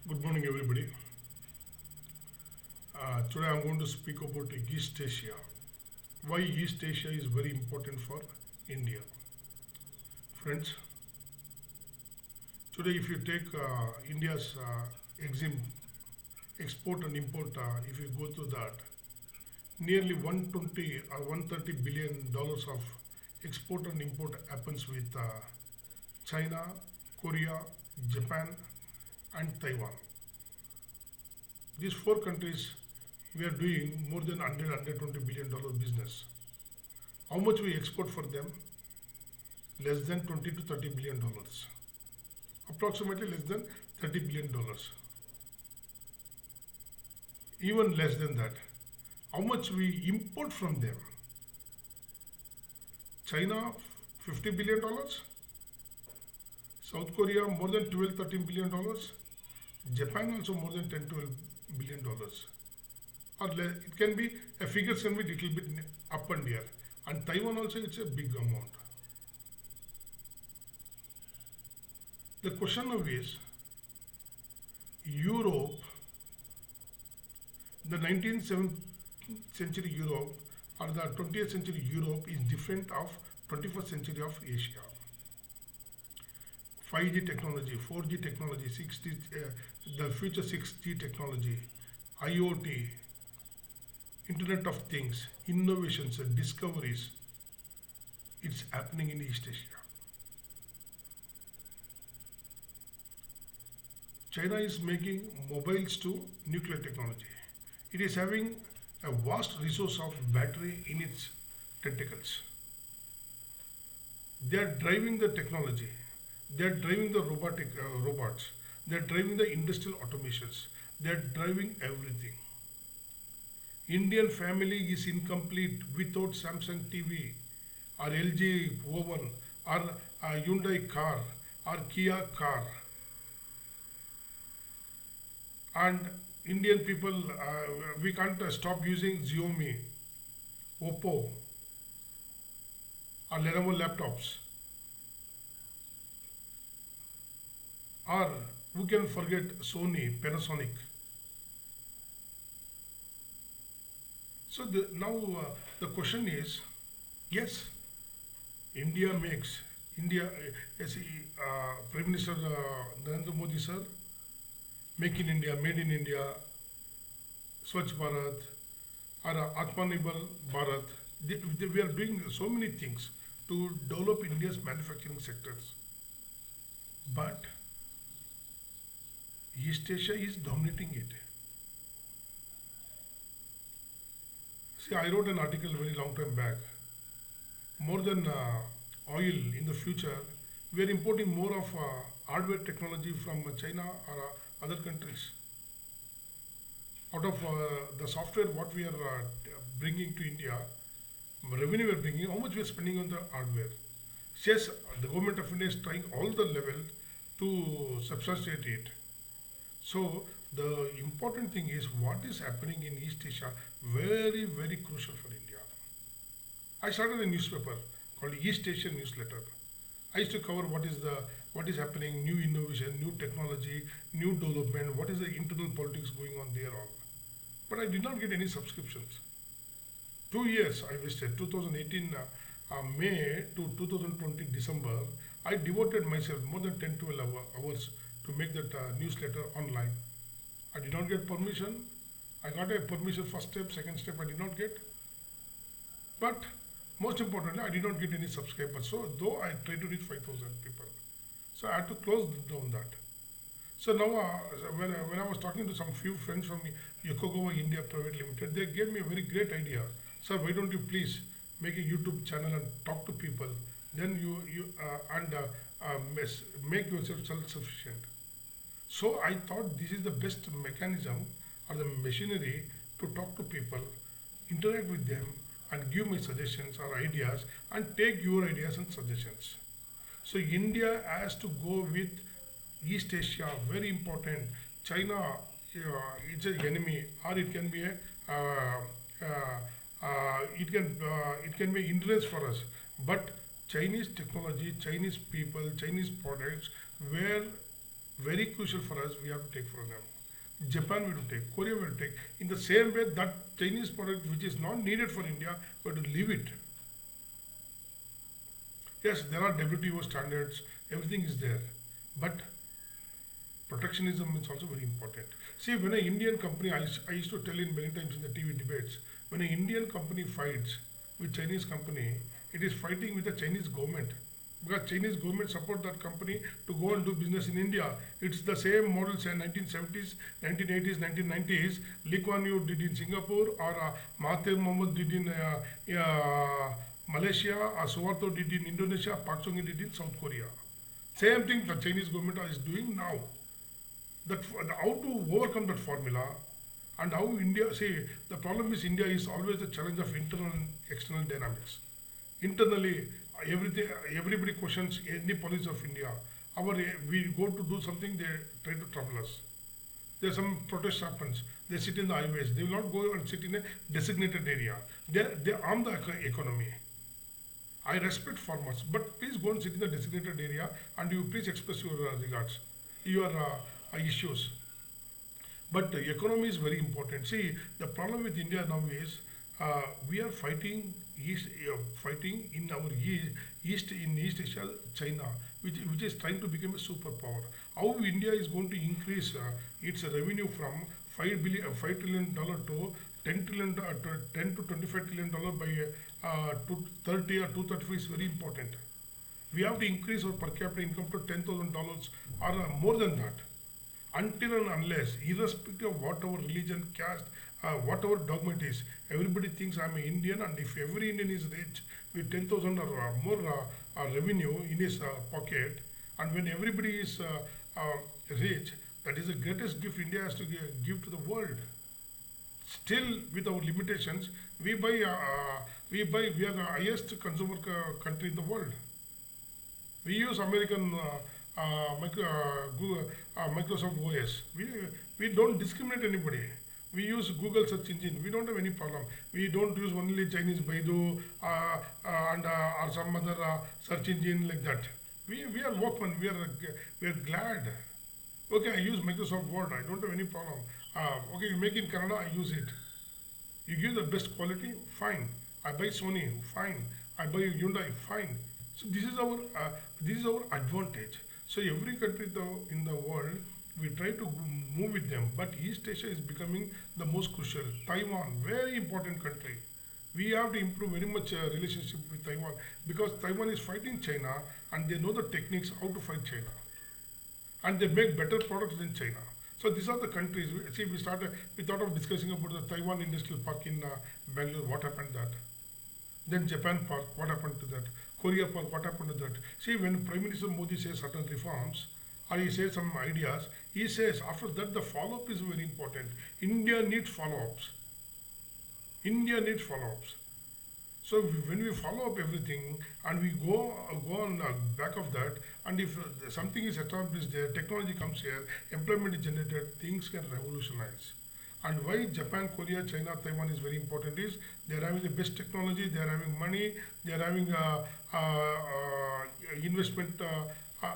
Good morning, everybody. Today I'm going to speak about East Asia. Why East Asia is very important for India. Friends, today if you take India's export and import, if you go to that, nearly 120 or 130 billion dollars of export and import happens with China, Korea, Japan, and Taiwan. These four countries, we are doing more than 120 billion dollar business. How much we export for them? Less than 20 to 30 billion dollars. Approximately less than 30 billion dollars. Even less than that. How much we import from them? China, 50 billion dollars. South Korea, more than 12, 13 billion dollars. Japan also more than 10, 12 billion dollars. Or it can be, a figure can be little bit up and here. And Taiwan also, it's a big amount. The question now is, Europe, the 19th century Europe or the 20th century Europe is different of 21st century of Asia. 5G technology, 4G technology, 6G, the future 6G technology, IoT, Internet of Things, innovations and discoveries, it's happening in East Asia. China is making mobiles to nuclear technology. It is having a vast resource of battery in its tentacles. They are driving the technology. They are driving the robots. They are driving the industrial automations. They are driving everything. Indian family is incomplete without Samsung TV or LG oven or a Hyundai car or Kia car. And Indian people, we can't stop using Xiaomi, Oppo or Lenovo laptops. Or who can forget Sony, Panasonic? So now the question is, yes, India makes, yes, Prime Minister Narendra Modi sir, Make in India, Made in India, Swachh Bharat, or Atmanirbhar Bharat. We are doing so many things to develop India's manufacturing sectors. But East Asia is dominating it. See, I wrote an article very long time back. More than oil in the future, we are importing more of hardware technology from China or other countries. Out of the software, what we are bringing to India, revenue we are bringing, how much we are spending on the hardware. Yes, the government of India is trying all the level to substantiate it. So the important thing is what is happening in East Asia, very, very crucial for India. I started a newspaper called East Asian Newsletter. I used to cover what is happening, new innovation, new technology, new development, what is the internal politics going on there all. But I did not get any subscriptions. 2 years I wasted, 2018 May to 2020 December, I devoted myself more than 10 to 12 hours to make that newsletter online. I did not get permission. I got a permission first step, second step I did not get. But most importantly, I did not get any subscribers. So though I tried to reach 5,000 people. So I had to close down that. So now when I was talking to some few friends from Yokogawa India Private Limited, they gave me a very great idea. Sir, why don't you please make a YouTube channel and talk to people? Then make yourself self-sufficient. So I thought this is the best mechanism or the machinery to talk to people, interact with them and give my suggestions or ideas and take your ideas and suggestions. So India has to go with East Asia, very important. China, it's an enemy, or it can be it can be hindrance for us. But Chinese technology, Chinese people, Chinese products, where very crucial for us, we have to take from them. Japan will take, Korea will take. In the same way, that Chinese product which is not needed for India, we have to leave it. Yes, there are WTO standards, everything is there, but protectionism is also very important. See, when an Indian company, I used to tell it many times in the TV debates, when an Indian company fights with Chinese company, it is fighting with the Chinese government. Because Chinese government support that company to go and do business in India. It's the same model say 1970s, 1980s, 1990s. Lee Kuan Yew did in Singapore, or Mahathir Mohamad did in Malaysia, or Suharto did in Indonesia, Park Chung-hee did in South Korea. Same thing the Chinese government is doing now. That how to overcome that formula, and how India, see, the problem is India is always the challenge of internal and external dynamics. Internally, everybody questions any policy of India. We go to do something, they try to trouble us. There's some protest happens. They sit in the highways. They will not go and sit in a designated area. They arm the economy. I respect farmers, but please go and sit in the designated area and you please express your regards, your issues. But the economy is very important. See, the problem with India now is we are fighting fighting in our East Asia, China, which is trying to become a superpower. How India is going to increase its revenue from $5 trillion to 10 to 25 trillion dollar by 230 or 235 is very important. We have to increase our per capita income to $10,000 or more than that. Until and unless, irrespective of what our religion, caste, what our dogma is, everybody thinks I'm an Indian, and if every Indian is rich with 10,000 or more revenue in his pocket, and when everybody is rich, that is the greatest gift India has to give to the world. Still, with our limitations, we are the highest consumer country in the world. We use American Microsoft OS. We don't discriminate anybody. We use Google search engine. We don't have any problem. We don't use only Chinese Baidu and or some other search engine like that. We are open. We are glad. Okay, I use Microsoft Word. I don't have any problem. Okay, you make in Canada. I use it. You give the best quality. Fine. I buy Sony. Fine. I buy Hyundai. Fine. So this is our advantage. So every country in the world, we try to move with them, but East Asia is becoming the most crucial. Taiwan, very important country. We have to improve very much relationship with Taiwan, because Taiwan is fighting China and they know the techniques how to fight China, and they make better products than China. So these are the countries. See, we thought of discussing about the Taiwan Industrial Park in Bangalore. What happened to that? Then Japan Park. What happened to that? Korea Park. What happened to that? See, when Prime Minister Modi says certain reforms, or he says some ideas, he says after that the follow-up is very important. India needs follow-ups. India needs follow-ups. So when we follow up everything and we go on back of that, and if something is established there, technology comes here, employment is generated, things can revolutionize. And why Japan, Korea, China, Taiwan is very important is they are having the best technology, they are having money, they are having investment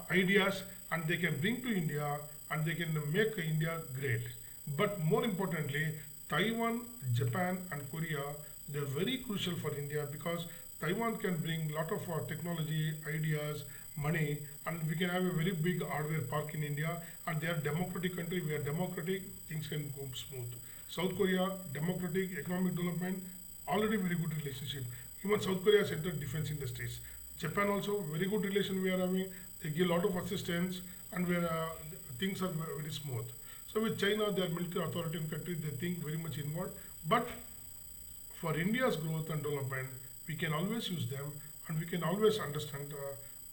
ideas, and they can bring to India and they can make India great. But more importantly, Taiwan, Japan and Korea, they are very crucial for India, because Taiwan can bring lot of technology, ideas, money, and we can have a very big hardware park in India, and they are democratic country, we are democratic, things can go smooth. South Korea, democratic, economic development, already very good relationship. Even South Korea has entered defense industries. Japan also, very good relation we are having, they give a lot of assistance, and things are very smooth. So with China, they are military authoritarian country, they think very much inward, but for India's growth and development, we can always use them, and we can always understand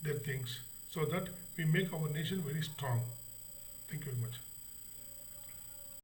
their things, so that we make our nation very strong. Thank you very much.